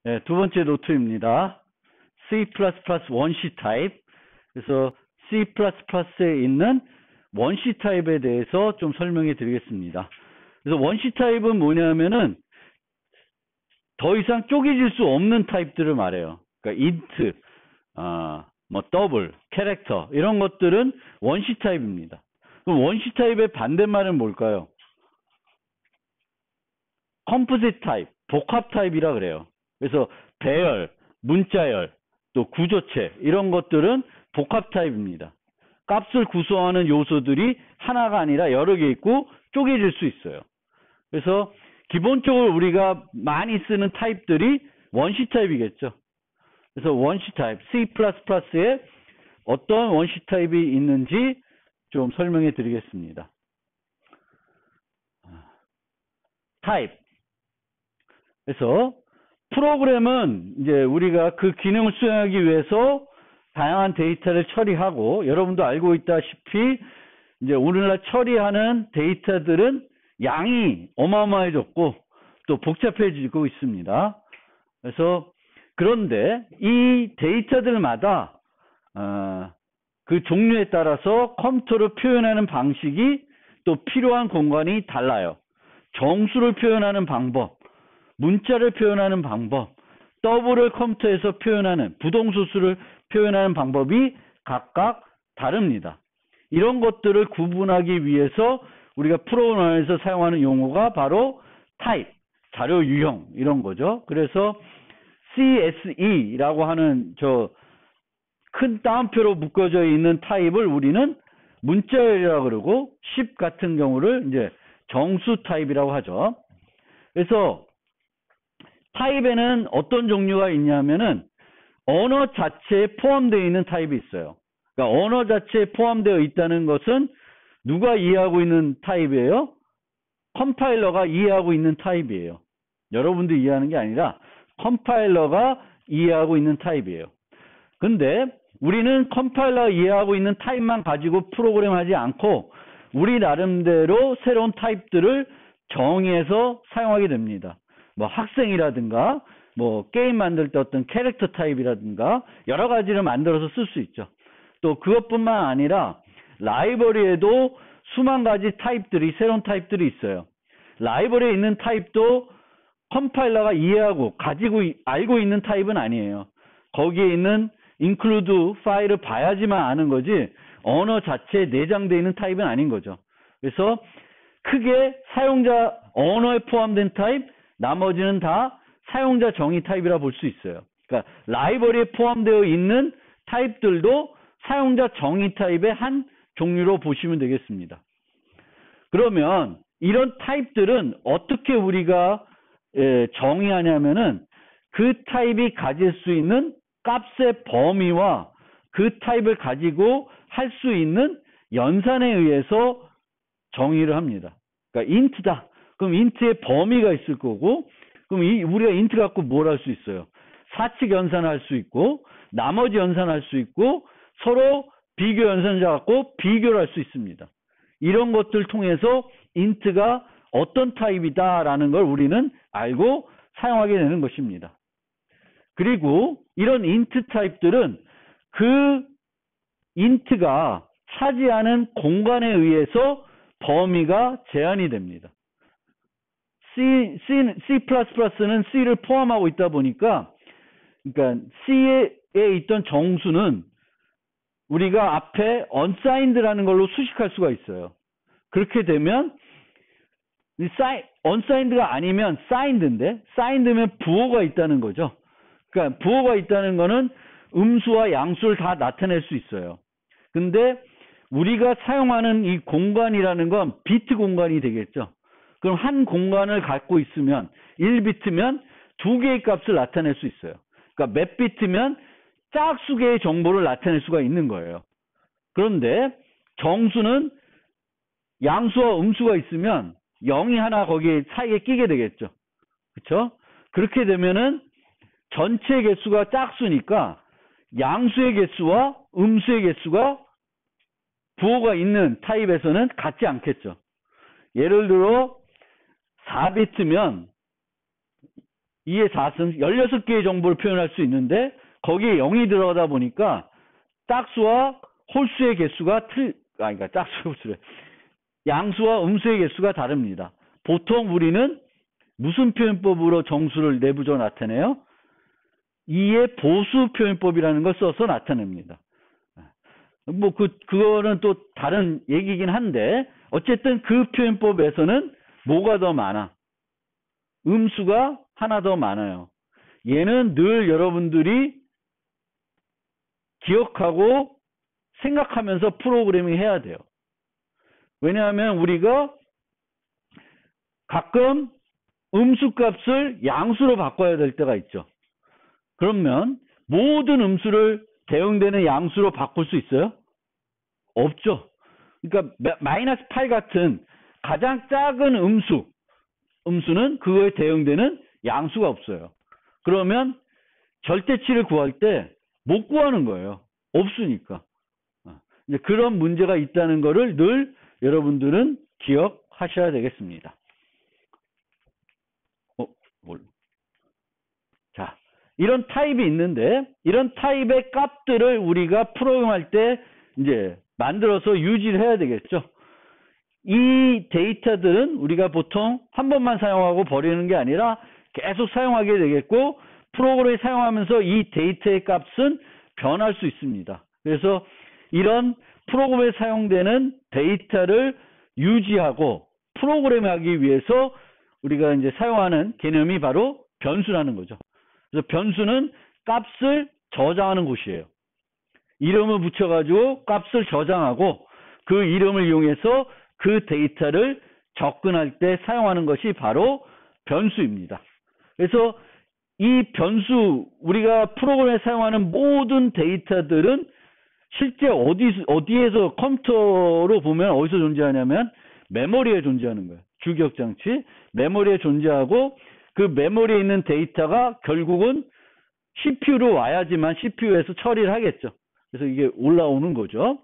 네, 두 번째 노트입니다. C++ 원시 타입. 그래서 C++에 있는 원시 타입에 대해서 좀 설명해 드리겠습니다. 그래서 원시 타입은 뭐냐면은 더 이상 쪼개질 수 없는 타입들을 말해요. 그러니까 int, 뭐 더블, 캐릭터 이런 것들은 원시 타입입니다. 그럼 원시 타입의 반대말은 뭘까요? 컴포짓 타입, 복합 타입이라 그래요. 그래서 배열, 문자열, 또 구조체 이런 것들은 복합 타입입니다. 값을 구성하는 요소들이 하나가 아니라 여러 개 있고 쪼개질 수 있어요. 그래서 기본적으로 우리가 많이 쓰는 타입들이 원시 타입이겠죠. 그래서 원시 타입, C++에 어떤 원시 타입이 있는지 좀 설명해 드리겠습니다. 타입. 그래서 프로그램은 이제 우리가 그 기능을 수행하기 위해서 다양한 데이터를 처리하고, 여러분도 알고 있다시피 이제 오늘날 처리하는 데이터들은 양이 어마어마해졌고 또 복잡해지고 있습니다. 그래서 그런데 이 데이터들마다 그 종류에 따라서 컴퓨터를 표현하는 방식이 또 필요한 공간이 달라요. 정수를 표현하는 방법, 문자를 표현하는 방법, 더블을 컴퓨터에서 표현하는 부동수수를 표현하는 방법이 각각 다릅니다. 이런 것들을 구분하기 위해서 우리가 프로그램에서 사용하는 용어가 바로 타입, 자료 유형 이런 거죠. 그래서 CSE라고 하는 저 큰 따옴표로 묶어져 있는 타입을 우리는 문자열이라고 그러고, 10 같은 경우를 이제 정수 타입이라고 하죠. 그래서 타입에는 어떤 종류가 있냐면은 언어 자체에 포함되어 있는 타입이 있어요. 그러니까 언어 자체에 포함되어 있다는 것은 누가 이해하고 있는 타입이에요? 컴파일러가 이해하고 있는 타입이에요. 여러분도 이해하는 게 아니라 컴파일러가 이해하고 있는 타입이에요. 근데 우리는 컴파일러가 이해하고 있는 타입만 가지고 프로그램 하지 않고 우리 나름대로 새로운 타입들을 정의해서 사용하게 됩니다. 뭐 학생이라든가 뭐 게임 만들 때 어떤 캐릭터 타입이라든가 여러 가지를 만들어서 쓸 수 있죠. 또 그것뿐만 아니라 라이브러리에도 수만 가지 타입들이, 새로운 타입들이 있어요. 라이브러리에 있는 타입도 컴파일러가 이해하고 가지고 알고 있는 타입은 아니에요. 거기에 있는 include 파일을 봐야지만 아는 거지 언어 자체에 내장되어 있는 타입은 아닌 거죠. 그래서 크게 사용자 언어에 포함된 타입, 나머지는 다 사용자 정의 타입이라 볼 수 있어요. 그러니까 라이브러리에 포함되어 있는 타입들도 사용자 정의 타입의 한 종류로 보시면 되겠습니다. 그러면 이런 타입들은 어떻게 우리가 정의하냐면은 그 타입이 가질 수 있는 값의 범위와 그 타입을 가지고 할 수 있는 연산에 의해서 정의를 합니다. 그러니까 int다. 그럼 int의 범위가 있을 거고, 그럼 우리가 int 갖고 뭘 할 수 있어요? 사칙 연산할 수 있고, 나머지 연산할 수 있고, 서로 비교 연산자 갖고 비교를 할 수 있습니다. 이런 것들 통해서 int가 어떤 타입이다라는 걸 우리는 알고 사용하게 되는 것입니다. 그리고 이런 int 타입들은 그 int가 차지하는 공간에 의해서 범위가 제한이 됩니다. C++는 C를 포함하고 있다 보니까, 그러니까 C에 있던 정수는 우리가 앞에 unsigned라는 걸로 수식할 수가 있어요. 그렇게 되면 unsigned가 아니면 signed인데, signed면 부호가 있다는 거죠. 그러니까 부호가 있다는 거는 음수와 양수를 다 나타낼 수 있어요. 근데 우리가 사용하는 이 공간이라는 건 비트 공간이 되겠죠. 그럼 한 공간을 갖고 있으면 1비트면 두 개의 값을 나타낼 수 있어요. 그러니까 몇 비트면 짝수 개의 정보를 나타낼 수가 있는 거예요. 그런데 정수는 양수와 음수가 있으면 0이 하나 거기 사이에 끼게 되겠죠. 그렇죠? 그렇게 되면은 전체 개수가 짝수니까 양수의 개수와 음수의 개수가 부호가 있는 타입에서는 같지 않겠죠. 예를 들어 4비트면 2의 4승 16개의 정보를 표현할 수 있는데 거기에 0이 들어가다 보니까 짝수와 홀수의 개수가 그러니까 짝수 홀수래. 양수와 음수의 개수가 다릅니다. 보통 우리는 무슨 표현법으로 정수를 내부적으로 나타내요? 2의 보수 표현법이라는 걸 써서 나타냅니다. 뭐 그거는 또 다른 얘기긴 한데 어쨌든 그 표현법에서는 뭐가 더 많아? 음수가 하나 더 많아요. 얘는 늘 여러분들이 기억하고 생각하면서 프로그래밍 해야 돼요. 왜냐하면 우리가 가끔 음수 값을 양수로 바꿔야 될 때가 있죠. 그러면 모든 음수를 대응되는 양수로 바꿀 수 있어요? 없죠. 그러니까 마이너스 8 같은 가장 작은 음수는 그거에 대응되는 양수가 없어요. 그러면 절대치를 구할 때 못 구하는 거예요. 없으니까. 이제 그런 문제가 있다는 거를 늘 여러분들은 기억하셔야 되겠습니다. 자, 이런 타입이 있는데 이런 타입의 값들을 우리가 프로그램할 때 이제 만들어서 유지를 해야 되겠죠. 이 데이터들은 우리가 보통 한 번만 사용하고 버리는 게 아니라 계속 사용하게 되겠고 프로그램을 사용하면서 이 데이터의 값은 변할 수 있습니다. 그래서 이런 프로그램에 사용되는 데이터를 유지하고 프로그램하기 위해서 우리가 이제 사용하는 개념이 바로 변수라는 거죠. 그래서 변수는 값을 저장하는 곳이에요. 이름을 붙여가지고 값을 저장하고 그 이름을 이용해서 그 데이터를 접근할 때 사용하는 것이 바로 변수입니다. 그래서 이 변수, 우리가 프로그램에 사용하는 모든 데이터들은 실제 어디에서 컴퓨터로 보면 어디서 존재하냐면 메모리에 존재하는 거예요. 주기억장치, 메모리에 존재하고 그 메모리에 있는 데이터가 결국은 CPU로 와야지만 CPU에서 처리를 하겠죠. 그래서 이게 올라오는 거죠.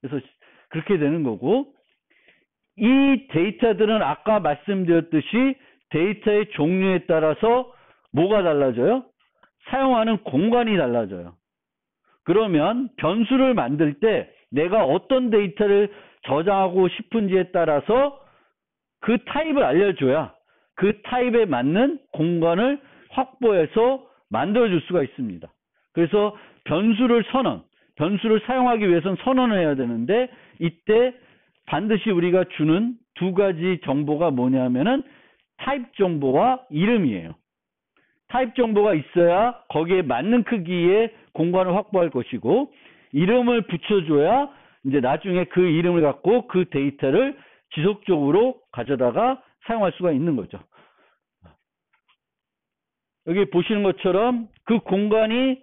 그래서 그렇게 되는 거고 이 데이터들은 아까 말씀드렸듯이 데이터의 종류에 따라서 뭐가 달라져요? 사용하는 공간이 달라져요. 그러면 변수를 만들 때 내가 어떤 데이터를 저장하고 싶은지에 따라서 그 타입을 알려줘야 그 타입에 맞는 공간을 확보해서 만들어줄 수가 있습니다. 그래서 변수를 사용하기 위해서는 선언을 해야 되는데 이때 반드시 우리가 주는 두 가지 정보가 뭐냐면은 타입 정보와 이름이에요. 타입 정보가 있어야 거기에 맞는 크기의 공간을 확보할 것이고 이름을 붙여줘야 이제 나중에 그 이름을 갖고 그 데이터를 지속적으로 가져다가 사용할 수가 있는 거죠. 여기 보시는 것처럼 그 공간이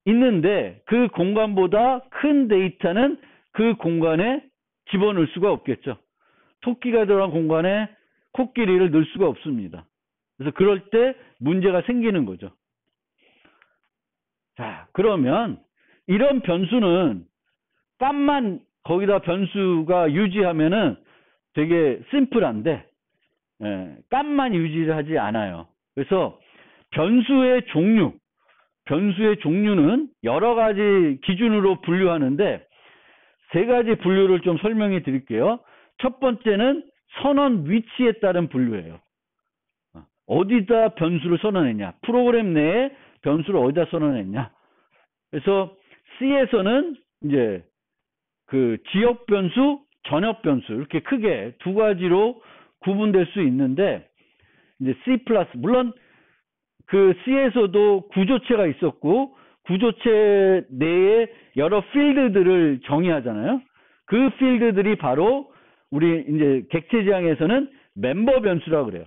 있는데 그 공간보다 큰 데이터는 그 공간에 집어넣을 수가 없겠죠. 토끼가 들어간 공간에 코끼리를 넣을 수가 없습니다. 그래서 그럴 때 문제가 생기는 거죠. 자, 그러면 이런 변수는 값만 거기다 변수가 유지하면은 되게 심플한데 값만 유지를 하지 않아요. 그래서 변수의 종류는 여러 가지 기준으로 분류하는데 세 가지 분류를 좀 설명해 드릴게요. 첫 번째는 선언 위치에 따른 분류예요. 어디다 변수를 선언했냐? 프로그램 내에 변수를 어디다 선언했냐? 그래서 C에서는 이제 그 지역 변수, 전역 변수 이렇게 크게 두 가지로 구분될 수 있는데 이제 C+, 물론 그 C에서도 구조체가 있었고 구조체 내에 여러 필드들을 정의하잖아요. 그 필드들이 바로 우리 이제 객체 지향에서는 멤버 변수라고 그래요.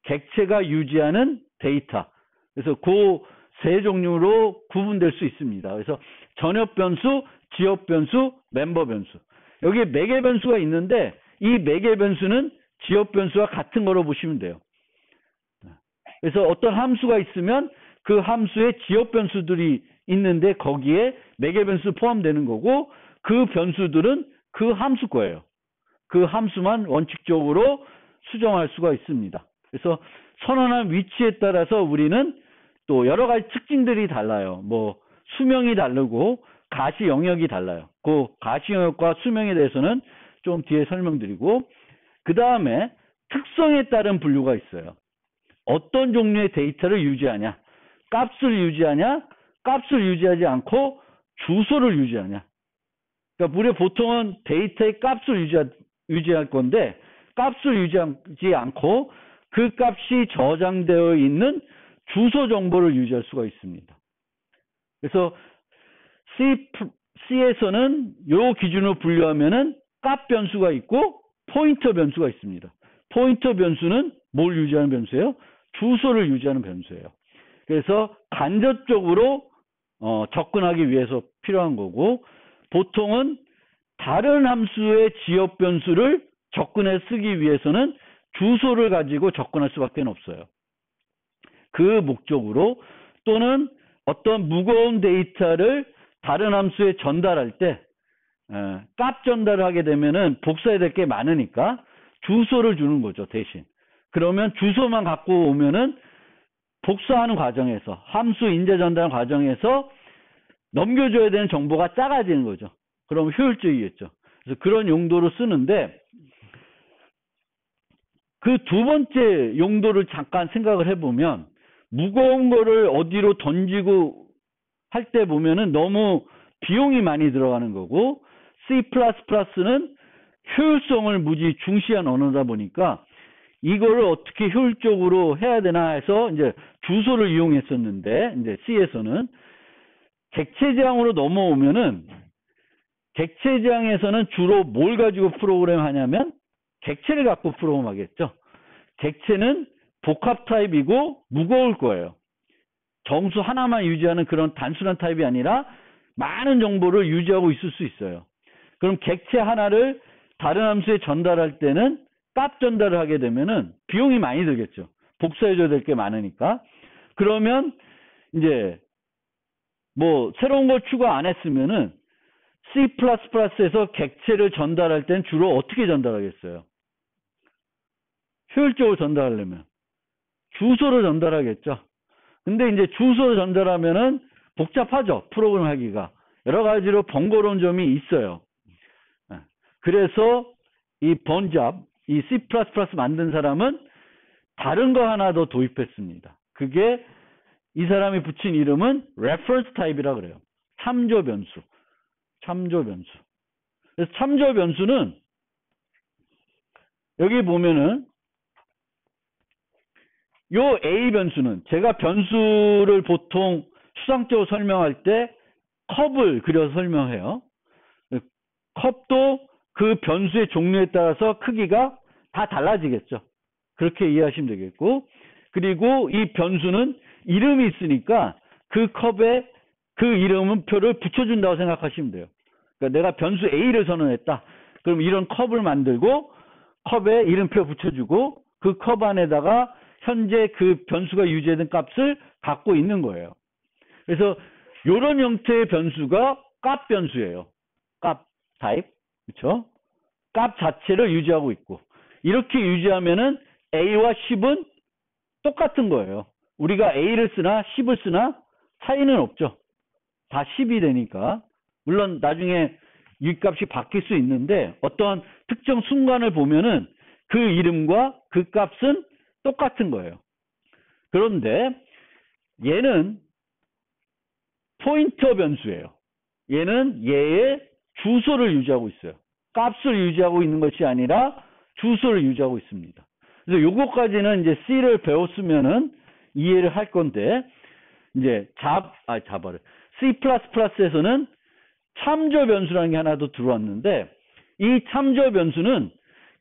객체가 유지하는 데이터. 그래서 그 세 종류로 구분될 수 있습니다. 그래서 전역 변수, 지역 변수, 멤버 변수. 여기에 매개 변수가 있는데 이 매개 변수는 지역 변수와 같은 거로 보시면 돼요. 그래서 어떤 함수가 있으면 그 함수에 지역 변수들이 있는데 거기에 매개 변수 포함되는 거고 그 변수들은 그 함수 거예요. 그 함수만 원칙적으로 수정할 수가 있습니다. 그래서 선언한 위치에 따라서 우리는 또 여러 가지 특징들이 달라요. 뭐 수명이 다르고 가시 영역이 달라요. 그 가시 영역과 수명에 대해서는 좀 뒤에 설명드리고, 그 다음에 특성에 따른 분류가 있어요. 어떤 종류의 데이터를 유지하냐, 값을 유지하냐, 값을 유지하지 않고 주소를 유지하냐. 그러니까 우리 보통은 데이터의 값을 유지할 건데, 값을 유지하지 않고 그 값이 저장되어 있는 주소 정보를 유지할 수가 있습니다. 그래서 C에서는 이 기준으로 분류하면은 값 변수가 있고 포인터 변수가 있습니다. 포인터 변수는 뭘 유지하는 변수예요? 주소를 유지하는 변수예요. 그래서 간접적으로 접근하기 위해서 필요한 거고, 보통은 다른 함수의 지역 변수를 접근해 쓰기 위해서는 주소를 가지고 접근할 수밖에 없어요. 그 목적으로, 또는 어떤 무거운 데이터를 다른 함수에 전달할 때 값 전달을 하게 되면은 복사해야 될 게 많으니까 주소를 주는 거죠, 대신. 그러면 주소만 갖고 오면은 복사하는 과정에서, 함수 인제 전달 과정에서 넘겨줘야 되는 정보가 작아지는 거죠. 그럼 효율적이겠죠. 그래서 그런 용도로 쓰는데, 그 두 번째 용도를 잠깐 생각을 해보면, 무거운 거를 어디로 던지고 할 때 보면은 너무 비용이 많이 들어가는 거고, C++는 효율성을 무지 중시한 언어다 보니까 이거를 어떻게 효율적으로 해야 되나 해서 이제 주소를 이용했었는데, 이제 C에서는 객체지향으로 넘어오면은, 객체지향에서는 주로 뭘 가지고 프로그램 하냐면 객체를 갖고 프로그램 하겠죠. 객체는 복합 타입이고 무거울 거예요. 정수 하나만 유지하는 그런 단순한 타입이 아니라 많은 정보를 유지하고 있을 수 있어요. 그럼 객체 하나를 다른 함수에 전달할 때는 값 전달을 하게 되면은 비용이 많이 들겠죠. 복사해줘야 될 게 많으니까. 그러면 이제 뭐 새로운 걸 추가 안 했으면은 C++에서 객체를 전달할 땐 주로 어떻게 전달하겠어요? 효율적으로 전달하려면 주소를 전달하겠죠. 근데 이제 주소를 전달하면은 복잡하죠. 프로그램 하기가. 여러 가지로 번거로운 점이 있어요. 그래서 이 번잡, 이 C++ 만든 사람은 다른 거 하나 더 도입했습니다. 그게 이 사람이 붙인 이름은 reference type이라고 그래요. 참조 변수. 참조 변수. 그래서 참조 변수는 여기 보면은 요 A 변수는, 제가 변수를 보통 추상적으로 설명할 때 컵을 그려서 설명해요. 컵도 그 변수의 종류에 따라서 크기가 다 달라지겠죠. 그렇게 이해하시면 되겠고, 그리고 이 변수는 이름이 있으니까 그 컵에 그 이름표를 붙여준다고 생각하시면 돼요. 그러니까 내가 변수 A를 선언했다. 그럼 이런 컵을 만들고 컵에 이름표 붙여주고 그 컵 안에다가 현재 그 변수가 유지된 값을 갖고 있는 거예요. 그래서 이런 형태의 변수가 값 변수예요. 값 타입. 그렇죠? 값 자체를 유지하고 있고, 이렇게 유지하면은 A와 10은 똑같은 거예요. 우리가 A를 쓰나 10을 쓰나 차이는 없죠. 다 10이 되니까. 물론 나중에 이 값이 바뀔 수 있는데 어떤 특정 순간을 보면은 그 이름과 그 값은 똑같은 거예요. 그런데 얘는 포인터 변수예요. 얘는 얘의 주소를 유지하고 있어요. 값을 유지하고 있는 것이 아니라 주소를 유지하고 있습니다. 그래서 요거까지는 이제 C를 배웠으면은 이해를 할 건데, 이제 C++에서는 참조 변수라는 게 하나 더 들어왔는데, 이 참조 변수는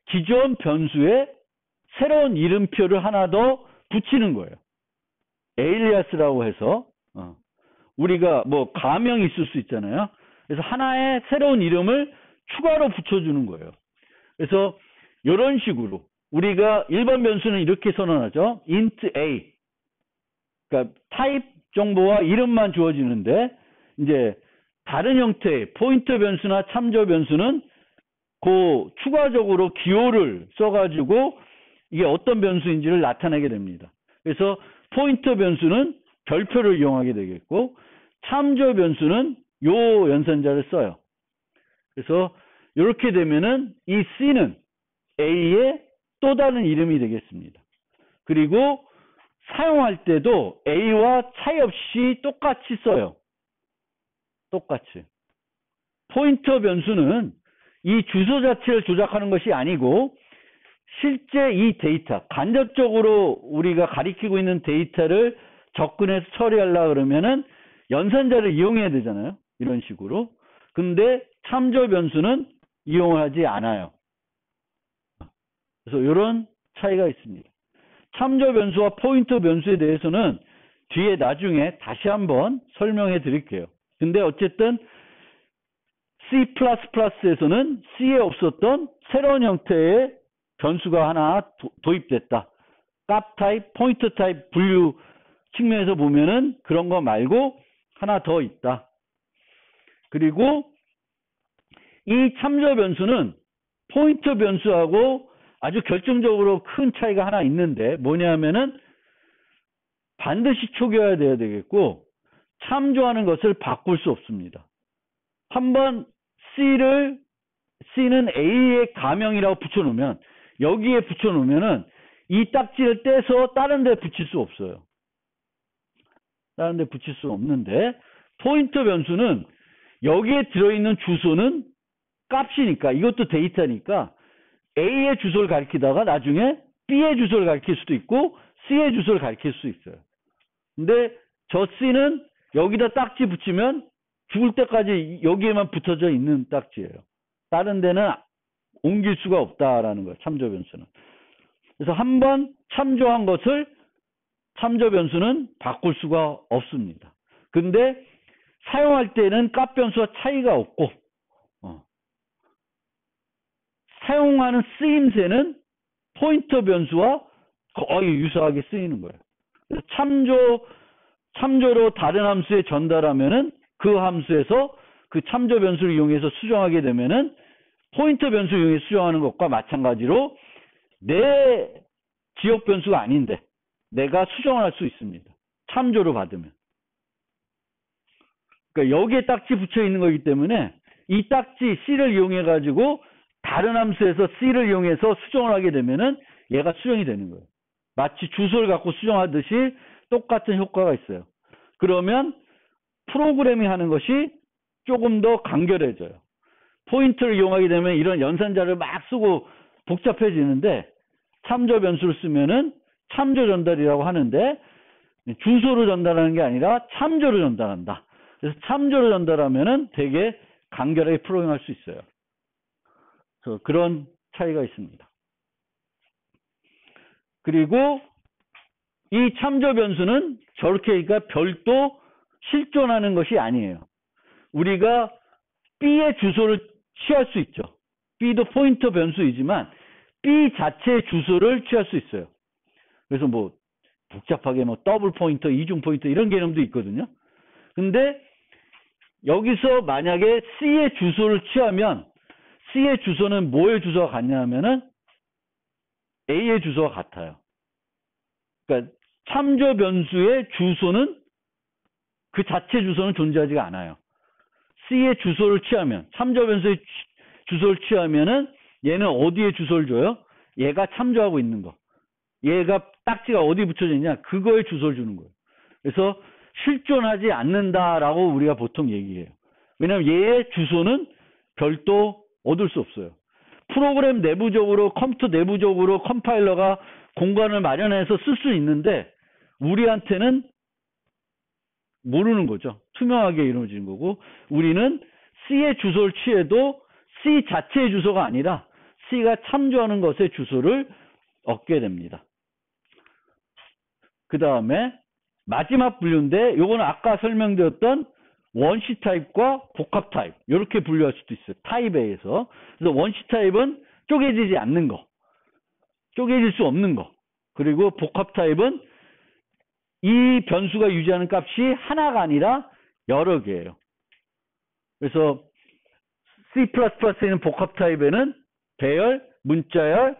기존 변수에 새로운 이름표를 하나 더 붙이는 거예요. 에일리아스라고 해서 우리가 뭐 가명이 있을 수 있잖아요. 그래서 하나의 새로운 이름을 추가로 붙여주는 거예요. 그래서 이런 식으로 우리가 일반 변수는 이렇게 선언하죠. int a. 그러니까 타입 정보와 이름만 주어지는데, 이제 다른 형태의 포인터 변수나 참조 변수는 그 추가적으로 기호를 써가지고 이게 어떤 변수인지를 나타내게 됩니다. 그래서 포인터 변수는 별표를 이용하게 되겠고 참조 변수는 요 연산자를 써요. 그래서 이렇게 되면은 이 C는 A의 또 다른 이름이 되겠습니다. 그리고 사용할 때도 A와 차이 없이 똑같이 써요. 똑같이. 포인터 변수는 이 주소 자체를 조작하는 것이 아니고 실제 이 데이터, 간접적으로 우리가 가리키고 있는 데이터를 접근해서 처리하려고 그러면은 연산자를 이용해야 되잖아요. 이런 식으로. 근데 참조 변수는 이용하지 않아요. 그래서 이런 차이가 있습니다. 참조 변수와 포인터 변수에 대해서는 뒤에 나중에 다시 한번 설명해 드릴게요. 근데 어쨌든 C++에서는 C에 없었던 새로운 형태의 변수가 하나 도입됐다. 값 타입, 포인터 타입 분류 측면에서 보면은 그런 거 말고 하나 더 있다. 그리고 이 참조 변수는 포인터 변수하고 아주 결정적으로 큰 차이가 하나 있는데 뭐냐면은 반드시 초기화해야 되겠고 참조하는 것을 바꿀 수 없습니다. 한번 C는 A의 가명이라고 붙여놓으면 여기에 붙여놓으면은 이 딱지를 떼서 다른 데 붙일 수 없어요. 다른 데 붙일 수 없는데 포인터 변수는 여기에 들어있는 주소는 값이니까 이것도 데이터니까 A의 주소를 가리키다가 나중에 B의 주소를 가리킬 수도 있고 C의 주소를 가리킬 수 있어요. 근데 저 C는 여기다 딱지 붙이면 죽을 때까지 여기에만 붙어져 있는 딱지예요. 다른 데는 옮길 수가 없다라는 거예요. 참조 변수는. 그래서 한번 참조한 것을 참조 변수는 바꿀 수가 없습니다. 근데 사용할 때는 값 변수와 차이가 없고 사용하는 쓰임새는 포인터 변수와 거의 유사하게 쓰이는 거예요. 그래서 참조로 다른 함수에 전달하면은 그 함수에서 그 참조 변수를 이용해서 수정하게 되면은 포인터 변수를 이용해서 수정하는 것과 마찬가지로 내 지역 변수가 아닌데 내가 수정을 할 수 있습니다. 참조를 받으면. 그러니까 여기에 딱지 붙여 있는 거기 때문에 이 딱지 C를 이용해 가지고 다른 함수에서 C를 이용해서 수정을 하게 되면은 얘가 수정이 되는 거예요. 마치 주소를 갖고 수정하듯이 똑같은 효과가 있어요. 그러면 프로그래밍 하는 것이 조금 더 간결해져요. 포인터를 이용하게 되면 이런 연산자를 막 쓰고 복잡해지는데 참조 변수를 쓰면은 참조 전달이라고 하는데 주소로 전달하는 게 아니라 참조로 전달한다. 그래서 참조로 전달하면은 되게 간결하게 프로그램할 수 있어요. 그래서 그런 차이가 있습니다. 그리고 이 참조 변수는 저렇게 그러니까 별도 실존하는 것이 아니에요. 우리가 B의 주소를 취할 수 있죠. B도 포인터 변수이지만 B 자체의 주소를 취할 수 있어요. 그래서 뭐 복잡하게 뭐 더블 포인터, 이중 포인터 이런 개념도 있거든요. 근데 여기서 만약에 C의 주소를 취하면 C의 주소는 뭐의 주소가 같냐 하면은 A의 주소가 같아요. 그러니까 참조 변수의 주소는 그 자체 주소는 존재하지가 않아요. C의 주소를 취하면 참조 변수의 주소를 취하면은 얘는 어디에 주소를 줘요? 얘가 참조하고 있는 거. 얘가 딱지가 어디 붙여져 있냐? 그거에 주소를 주는 거예요. 그래서 실존하지 않는다라고 우리가 보통 얘기해요. 왜냐하면 얘의 주소는 별도 얻을 수 없어요. 프로그램 내부적으로 컴퓨터 내부적으로 컴파일러가 공간을 마련해서 쓸 수 있는데 우리한테는 모르는 거죠. 투명하게 이루어지는 거고 우리는 C의 주소를 취해도 C 자체의 주소가 아니라 C가 참조하는 것의 주소를 얻게 됩니다. 그 다음에 마지막 분류인데 요거는 아까 설명드렸던 원시 타입과 복합 타입 이렇게 분류할 수도 있어요. 타입에 의해서. 그래서 원시 타입은 쪼개지지 않는 거, 쪼개질 수 없는 거. 그리고 복합 타입은 이 변수가 유지하는 값이 하나가 아니라 여러 개예요. 그래서 C++에 있는 복합 타입에는 배열, 문자열,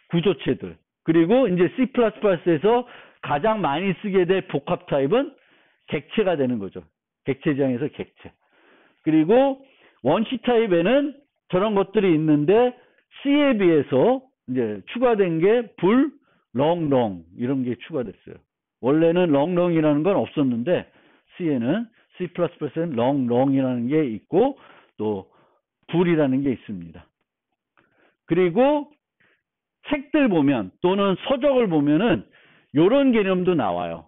구조체들 그리고 이제 C++에서 가장 많이 쓰게 될 복합 타입은 객체가 되는 거죠. 객체 지향에서 객체. 그리고 원시 타입에는 저런 것들이 있는데 C에 비해서 이제 추가된 게 불, 렁 이런 게 추가됐어요. 원래는 렁이라는 건 없었는데 C에는 C++에는 렁이라는 게 있고 또 불이라는 게 있습니다. 그리고 책들 보면 또는 서적을 보면은 이런 개념도 나와요.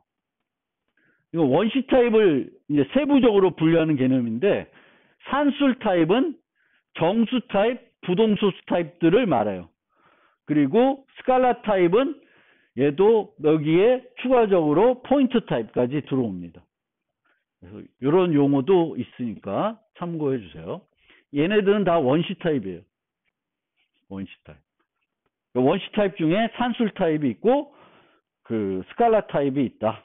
이거 원시 타입을 이제 세부적으로 분류하는 개념인데 산술 타입은 정수 타입, 부동수 타입들을 말해요. 그리고 스칼라 타입은 얘도 여기에 추가적으로 포인트 타입까지 들어옵니다. 그래서 이런 용어도 있으니까 참고해 주세요. 얘네들은 다 원시 타입이에요. 원시 타입. 원시 타입 중에 산술 타입이 있고 그 스칼라 타입이 있다.